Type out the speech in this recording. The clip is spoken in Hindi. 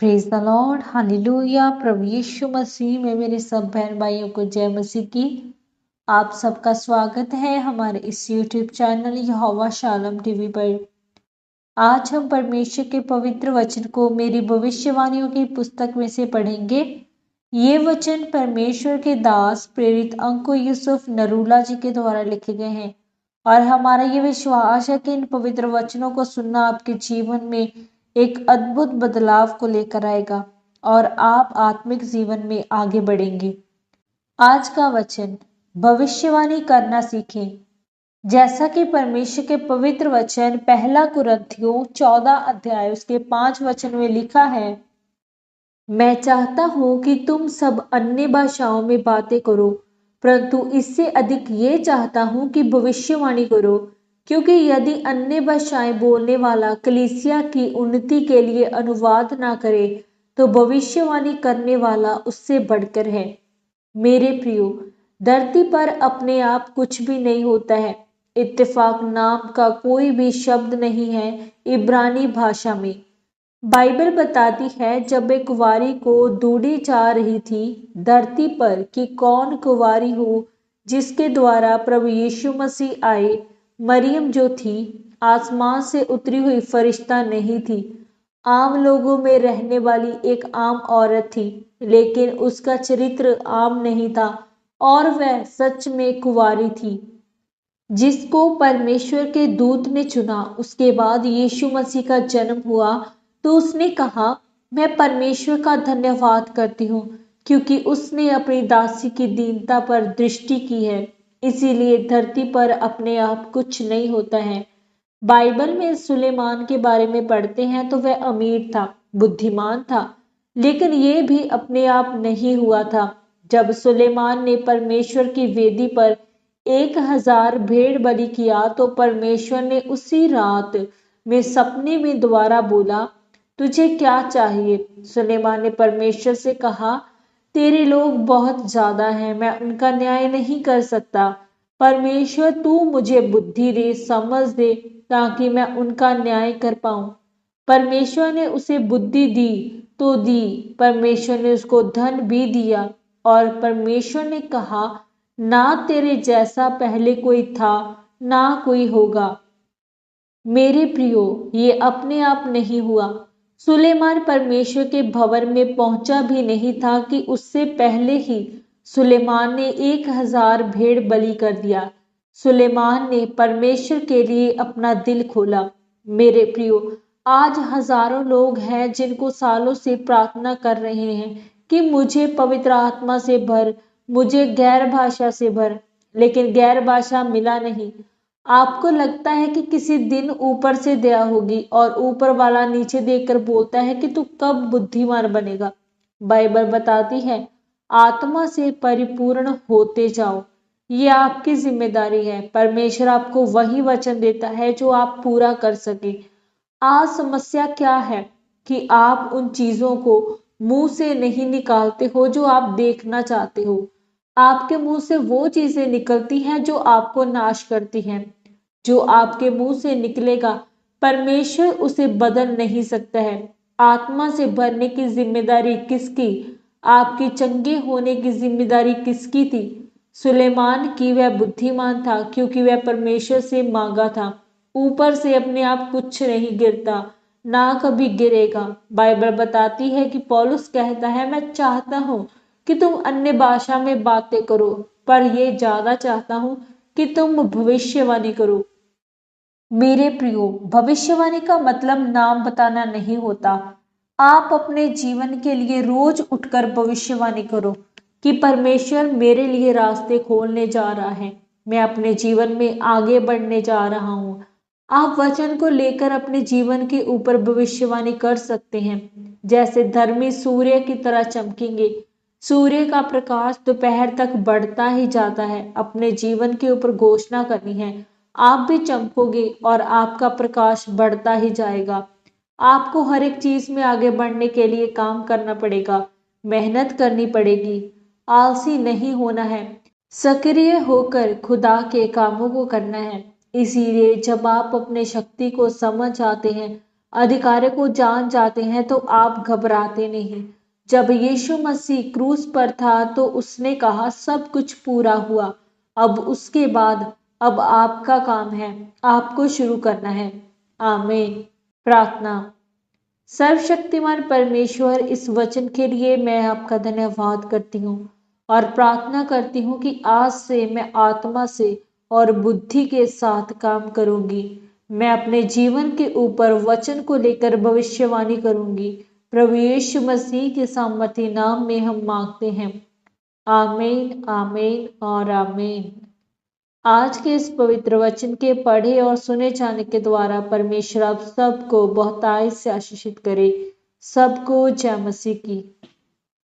Praise the Lord, hallelujah. प्रभु यीशु मसीह में मेरे सब बहन भाइयों को जय मसीह की। आप सबका स्वागत है हमारे इस यूट्यूब चैनल यहोवा शालोम टीवी पर। आज हम परमेश्वर के पवित्र वचन को मेरी भविष्यवाणियों की पुस्तक में से पढ़ेंगे। ये वचन परमेश्वर के दास प्रेरित अंको यूसुफ नरूला जी के द्वारा लिखे गए हैं और हमारा ये विश्वास है कि इन पवित्र वचनों को सुनना आपके जीवन में एक अद्भुत बदलाव को लेकर आएगा और आप आत्मिक जीवन में आगे बढ़ेंगे। आज का वचन, भविष्यवाणी करना सीखें। जैसा कि परमेश्वर के पवित्र वचन पहला कुरिन्थियों 14 अध्याय उसके 5 वचन में लिखा है, मैं चाहता हूं कि तुम सब अन्य भाषाओं में बातें करो, परंतु इससे अधिक ये चाहता हूं कि भविष्यवाणी करो, क्योंकि यदि अन्य भाषाएं बोलने वाला कलीसिया की उन्नति के लिए अनुवाद ना करे तो भविष्यवाणी करने वाला उससे बढ़कर है। मेरे प्रियो, धरती पर अपने आप कुछ भी नहीं होता है। इत्तेफाक नाम का कोई भी शब्द नहीं है इब्रानी भाषा में। बाइबल बताती है जब एक कुंवारी को ढूंढी जा रही थी धरती पर कि कौन कुंवारी हो जिसके द्वारा प्रभु यीशु मसीह आए, मरियम जो थी आसमान से उतरी हुई फरिश्ता नहीं थी, आम लोगों में रहने वाली एक आम औरत थी, लेकिन उसका चरित्र आम नहीं था और वह सच में कुंवारी थी जिसको परमेश्वर के दूत ने चुना। उसके बाद यीशु मसीह का जन्म हुआ तो उसने कहा, मैं परमेश्वर का धन्यवाद करती हूँ क्योंकि उसने अपनी दासी की दीनता पर दृष्टि की है। इसीलिए धरती पर अपने आप कुछ नहीं होता है। बाइबल में सुलेमान के बारे में पढ़ते हैं तो वह अमीर था, बुद्धिमान था, लेकिन ये भी अपने आप नहीं हुआ था। जब सुलेमान ने परमेश्वर की वेदी पर 1000 भेड़ बलि किया तो परमेश्वर ने उसी रात में सपने में दोबारा बोला, तुझे क्या चाहिए? सुलेमान ने परमेश्वर से कहा, तेरे लोग बहुत ज्यादा हैं, मैं उनका न्याय नहीं कर सकता। परमेश्वर तू मुझे बुद्धि दे, समझ दे, ताकि मैं उनका न्याय कर पाऊं। परमेश्वर ने उसे बुद्धि दी तो दी, परमेश्वर ने उसको धन भी दिया और परमेश्वर ने कहा, ना तेरे जैसा पहले कोई था ना कोई होगा। मेरे प्रियो, ये अपने आप नहीं हुआ। सुलेमान परमेश्वर के भवन में पहुंचा भी नहीं था कि उससे पहले ही सुलेमान ने 1000 भेड़ बलि कर दिया। सुलेमान ने परमेश्वर के लिए अपना दिल खोला। मेरे प्रियो, आज हजारों लोग हैं जिनको सालों से प्रार्थना कर रहे हैं कि मुझे पवित्र आत्मा से भर, मुझे गैर भाषा से भर, लेकिन गैर भाषा मिला नहीं। आपको लगता है कि किसी दिन ऊपर से दया होगी और ऊपर वाला नीचे देखकर बोलता है कि तू कब बुद्धिमान बनेगा। बाइबल बताती है, आत्मा से परिपूर्ण होते जाओ। ये आपकी जिम्मेदारी है। परमेश्वर आपको वही वचन देता है जो आप पूरा कर सके। आज समस्या क्या है कि आप उन चीजों को मुंह से नहीं निकालते हो जो आप देखना चाहते हो। आपके मुंह से वो चीजें निकलती हैं जो आपको नाश करती हैं। जो आपके मुंह से निकलेगा परमेश्वर उसे बदल नहीं सकता है। आत्मा से भरने की जिम्मेदारी किसकी? आपकी चंगे होने की जिम्मेदारी किसकी थी? सुलेमान की। वह बुद्धिमान था क्योंकि वह परमेश्वर से मांगा था। ऊपर से अपने आप कुछ नहीं गिरता, ना कभी गिरेगा। बाइबल बताती है कि पौलुस कहता है, मैं चाहता हूं कि तुम अन्य भाषा में बातें करो, पर यह ज्यादा चाहता हूं कि तुम भविष्यवाणी करो। मेरे प्रियो, भविष्यवाणी का मतलब नाम बताना नहीं होता। आप अपने जीवन के लिए रोज उठकर भविष्यवाणी करो कि परमेश्वर मेरे लिए रास्ते खोलने जा रहा है, मैं अपने जीवन में आगे बढ़ने जा रहा हूं। आप वचन को लेकर अपने जीवन के ऊपर भविष्यवाणी कर सकते हैं। जैसे धर्मी सूर्य की तरह चमकेंगे। सूर्य का प्रकाश दोपहर तक बढ़ता ही जाता है। अपने जीवन के ऊपर घोषणा करनी है, आप भी चमकोगे और आपका प्रकाश बढ़ता ही जाएगा। आपको हर एक चीज में आगे बढ़ने के लिए काम करना पड़ेगा, मेहनत करनी पड़ेगी, आलसी नहीं होना है, सक्रिय होकर खुदा के कामों को करना है। इसीलिए जब आप अपने शक्ति को समझ आते हैं, अधिकारों को जान जाते हैं तो आप घबराते नहीं। जब यीशु मसीह क्रूस पर था तो उसने कहा सब कुछ पूरा हुआ। अब उसके बाद अब आपका काम है, आपको शुरू करना है। आमीन। प्रार्थना। सर्वशक्तिमान परमेश्वर, इस वचन के लिए मैं आपका धन्यवाद करती हूँ और प्रार्थना करती हूँ कि आज से मैं आत्मा से और बुद्धि के साथ काम करूंगी। मैं अपने जीवन के ऊपर वचन को लेकर भविष्यवाणी करूंगी। प्रभु यीशु मसीह के सामर्थी नाम में हम मांगते हैं। आमीन, आमीन और आमीन। आज के इस पवित्र वचन के पढ़े और सुने जाने के द्वारा परमेश्वर आप सबको बहुतायत से आशीषित करे। सबको जय मसीह की।